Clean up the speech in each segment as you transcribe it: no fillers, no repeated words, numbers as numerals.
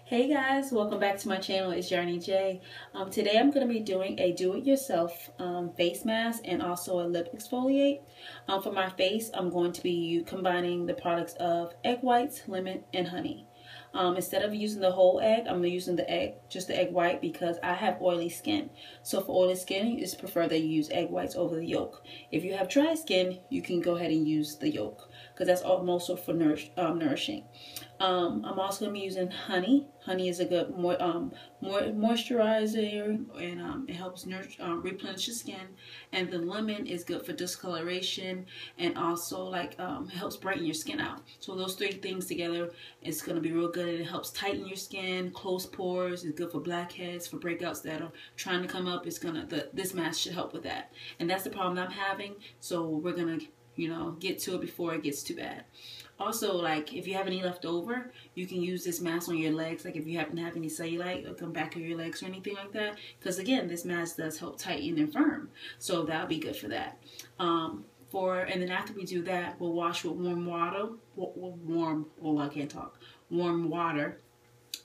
Hey guys, welcome back to my channel. It's Yarnij. Today I'm going to be doing a do-it-yourself face mask and also a lip exfoliate. For my face, I'm going to be combining the products of egg whites, lemon, and honey. Instead of using the whole egg, I'm using just the egg white because I have oily skin. So for oily skin, it's preferred that you use egg whites over the yolk. If you have dry skin, you can go ahead and use the yolk because that's also for nourishing. I'm also going to be using honey. Honey is a good moisturizer, and it helps replenish the skin. And the lemon is good for discoloration and also it helps brighten your skin out. So those three things together, it's going to be real good. It helps tighten your skin, close pores. It's good for blackheads, for breakouts that are trying to come up. This mask should help with that. And that's the problem I'm having. So we're going to get to it before it gets too bad. Also, if you have any left over, you can use this mask on your legs, if you happen to have any cellulite or come back of your legs or anything like that. Because again, this mask does help tighten and firm. So that'll be good for that. And then after we do that, we'll wash with warm water. Warm water.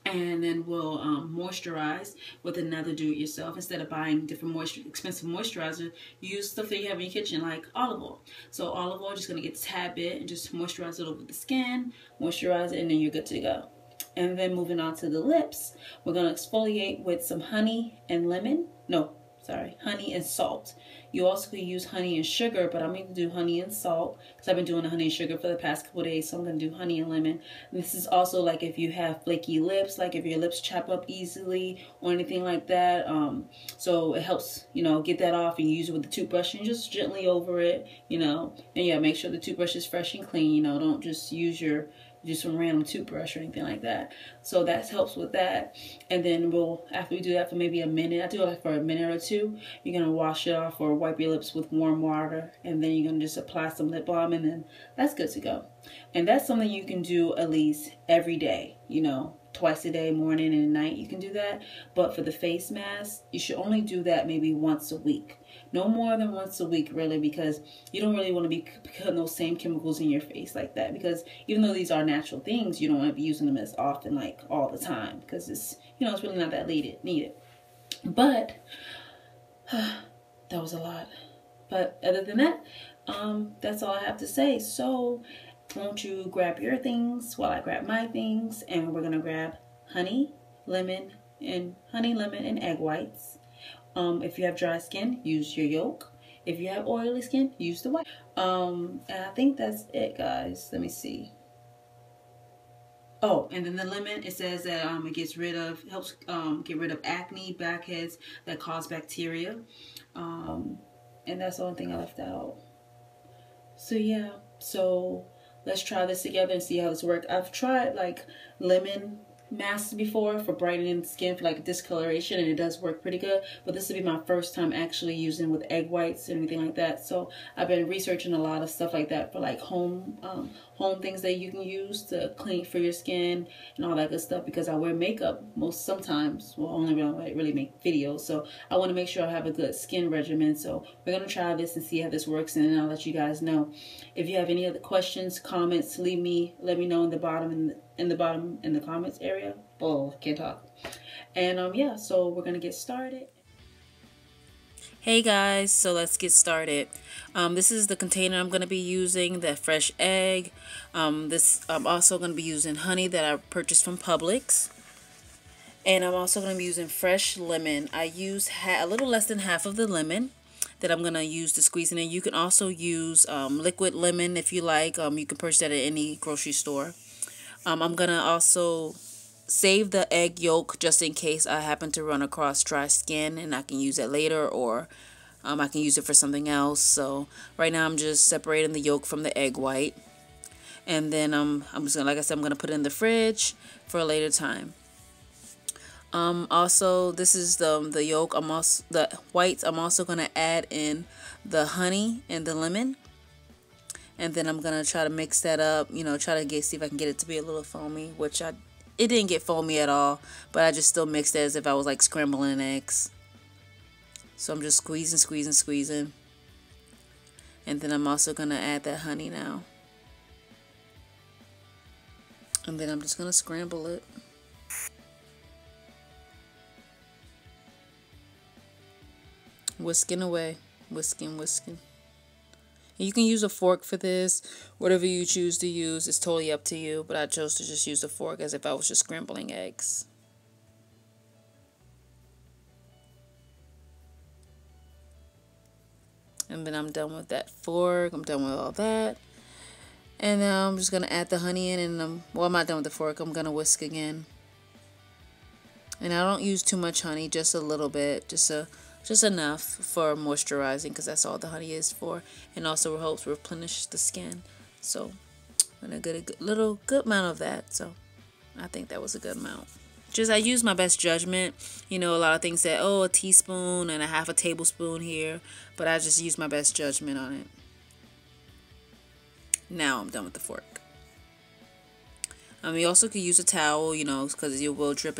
And then we'll moisturize with another do-it-yourself. Instead of buying different expensive moisturizer, use stuff that you have in your kitchen, like olive oil. So olive oil, just going to get a tad bit and just moisturize it over the skin, moisturize it, and then you're good to go. And then moving on to the lips, we're going to exfoliate with some honey and honey and salt. You also could use honey and sugar, but I'm going to do honey and salt because I've been doing the honey and sugar for the past couple of days, so I'm going to do honey and lemon. And this is also if you have flaky lips, if your lips chap up easily or anything like that. So it helps, get that off, and you use it with the toothbrush and just gently over it, and yeah, make sure the toothbrush is fresh and clean, don't just use some random toothbrush or anything like that. So that helps with that. And then after we do that for maybe a minute, I do it for a minute or two, you're going to wash it off or wipe your lips with warm water. And then you're going to just apply some lip balm, and then that's good to go. And that's something you can do at least every day, twice a day, morning and night, you can do that. But for the face mask, you should only do that maybe once a week. No more than once a week, really, because you don't really want to be putting those same chemicals in your face like that. Because even though these are natural things, you don't want to be using them as often, all the time, because it's really not that needed. But that was a lot. But other than that, that's all I have to say. So won't you grab your things while I grab my things, and we're gonna grab honey, lemon, and egg whites. If you have dry skin, use your yolk. If you have oily skin, use the white. And I think that's it, guys. Let me see. Oh, and then the lemon, it says that it helps get rid of acne, blackheads that cause bacteria. And that's the only thing I left out. So yeah, let's try this together and see how this works. I've tried lemon masks before for brightening the skin for discoloration, and it does work pretty good. But this will be my first time actually using with egg whites and anything like that. So I've been researching a lot of stuff like that for home things that you can use to clean for your skin and all that good stuff, because I wear makeup sometimes, only when I really make videos. So I want to make sure I have a good skin regimen. So we're going to try this and see how this works, and then I'll let you guys know. If you have any other questions, comments, let me know in the bottom in the comments area. Oh, can't talk. And yeah, so we're gonna get started. Hey guys, so let's get started. This is the container I'm gonna be using, the fresh egg. I'm also gonna be using honey that I purchased from Publix, and I'm also gonna be using fresh lemon. I use a little less than half of the lemon that I'm gonna use to squeeze in. And you can also use liquid lemon if you like. You can purchase that at any grocery store. I'm gonna also save the egg yolk just in case I happen to run across dry skin, and I can use it later, or I can use it for something else. So right now I'm just separating the yolk from the egg white, and then I'm just gonna, like I said, I'm gonna put it in the fridge for a later time. Also, this is the yolk. The whites. I'm also gonna add in the honey and the lemon. And then I'm gonna try to mix that up, try to see if I can get it to be a little foamy, which it didn't get foamy at all, but I just still mixed it as if I was scrambling eggs. So I'm just squeezing. And then I'm also gonna add that honey now. And then I'm just gonna scramble it. whisking away, whisking. You can use a fork for this, whatever you choose to use. It's totally up to you, but I chose to just use a fork as if I was just scrambling eggs. And then I'm done with that fork. I'm done with all that. And now I'm just going to add the honey in, and I'm not done with the fork. I'm going to whisk again. And I don't use too much honey, just a little bit, just enough for moisturizing, because that's all the honey is for, and also helps replenish the skin. So I'm going to get a good amount of that. So I think that was a good amount. I use my best judgment. You know, a lot of things say, oh, a teaspoon and a half a tablespoon here, but I just use my best judgment on it. Now I'm done with the fork. You also could use a towel, you know, because it will drip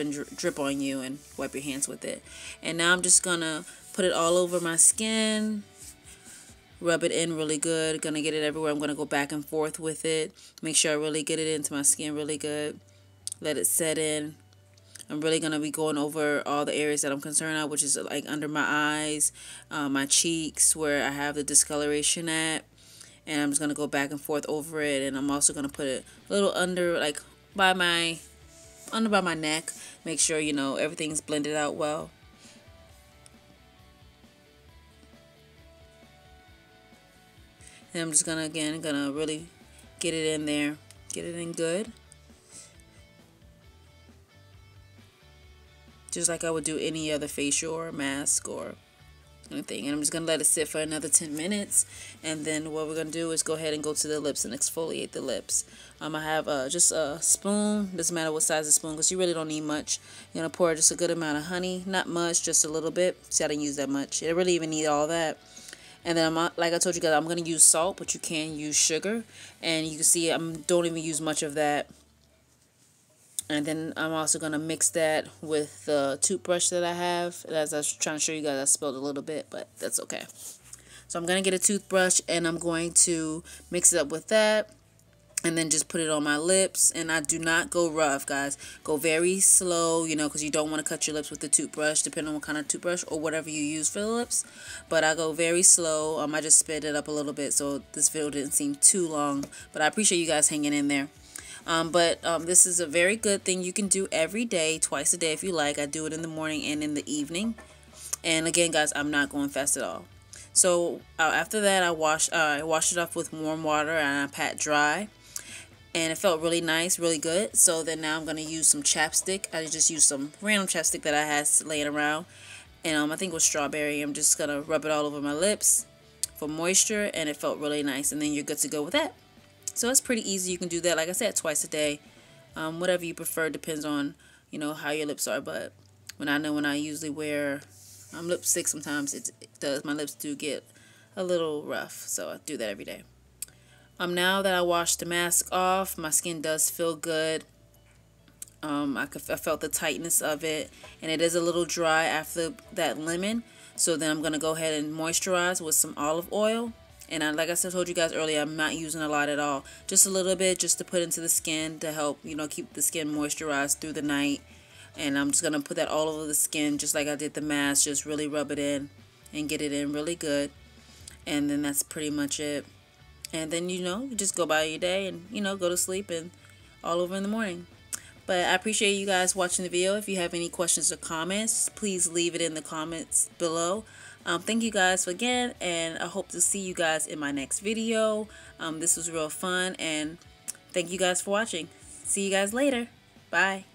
on you, and wipe your hands with it. And now I'm just gonna put it all over my skin, rub it in really good. Gonna get it everywhere. I'm gonna go back and forth with it, make sure I really get it into my skin really good. Let it set in. I'm really going to be going over all the areas that I'm concerned of, which is like under my eyes, my cheeks, where I have the discoloration at. And I'm just going to go back and forth over it. And I'm also going to put it a little under, like by my neck. Make sure, you know, everything's blended out well. And I'm just going to really get it in there. Get it in good. Just like I would do any other facial or mask or anything. And I'm just going to let it sit for another 10 minutes. And then what we're going to do is go ahead and go to the lips and exfoliate the lips. I have just a spoon. Doesn't matter what size of spoon, because you really don't need much. You're going to pour just a good amount of honey. Not much, just a little bit. See, I didn't use that much. You don't really even need all that. And then, like I told you guys, I'm going to use salt, but you can use sugar. And you can see I don't even use much of that. And then I'm also going to mix that with the toothbrush that I have. As I was trying to show you guys, I spilled a little bit, but that's okay. So I'm going to get a toothbrush, and I'm going to mix it up with that. And then just put it on my lips. And I do not go rough, guys. Go very slow, you know, because you don't want to cut your lips with the toothbrush, depending on what kind of toothbrush or whatever you use for the lips. But I go very slow. I just sped it up a little bit, so this video didn't seem too long. But I appreciate you guys hanging in there. This is a very good thing you can do every day, twice a day if you like. I do it in the morning and in the evening. And again, guys, I'm not going fast at all. So after that, I washed it off with warm water, and I pat dry. And it felt really nice, really good. So then now I'm going to use some chapstick. I just used some random chapstick that I had laying around. And I think it was strawberry. I'm just going to rub it all over my lips for moisture. And it felt really nice. And then you're good to go with that. So it's pretty easy. You can do that, like I said, twice a day. Whatever you prefer, depends on, you know, how your lips are. But when I usually wear lipstick, sometimes it does. My lips do get a little rough. So I do that every day. Now that I washed the mask off, my skin does feel good. I felt the tightness of it. And it is a little dry after that lemon. So then I'm going to go ahead and moisturize with some olive oil. And like I told you guys earlier, I'm not using a lot at all. Just a little bit, just to put into the skin to help, you know, keep the skin moisturized through the night. And I'm just going to put that all over the skin, just like I did the mask. Just really rub it in and get it in really good. And then that's pretty much it. And then, you know, you just go by your day and, you know, go to sleep and all over in the morning. But I appreciate you guys watching the video. If you have any questions or comments, please leave it in the comments below. Thank you guys again, and I hope to see you guys in my next video. This was real fun, and thank you guys for watching. See you guys later. Bye.